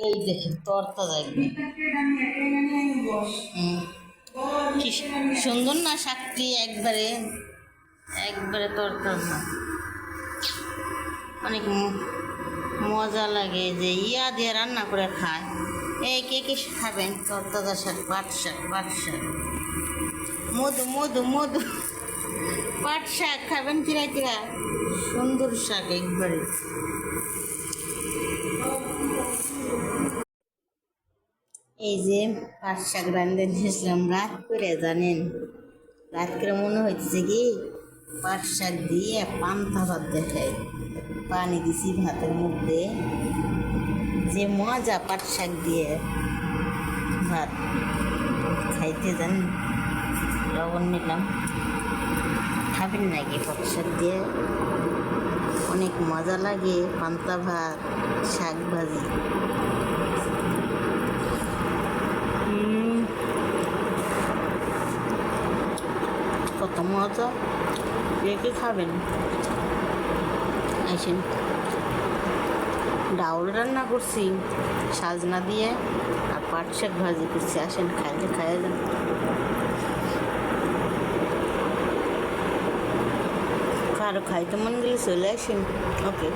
এই দেখেন তরতাজা একদম। কি সুন্দর না শাকটি, একবারে একবারে তরতাজা, অনেক মজা লাগে যে ইয়া দিয়ে রান্না করে খায়। এই কে কে খাবেন তরতাজা শাক, পাট শাক, পাট শাক, মধু মধু মধু, পাট শাক খাবেন কিরা কিরা, সুন্দর শাক একবারে। এই যে পাট শাক রান্ধে দিয়েছিলাম রাত করে, জানেন রাত করে মনে হচ্ছে কি পাট শাক দিয়ে পান্তা ভাত দেখাই, পানি দিছি ভাতের মধ্যে, যে মজা পাট শাক দিয়ে ভাত খাইতে, জানেন লবণ নিলাম, খাবেন নাকি পাট শাক দিয়ে? অনেক মজা লাগে পান্তা ভাত, শাক ভাজি। কত মজা, রেখে খাবেন। আসেন, ডাউল রান্না করছি সাজনা দিয়ে, আর পাট শাক ভাজি করছি, আসেন খাইলে খাইয়া যান। কারো খাইতে মন গেলে চলে আসেন। ওকে।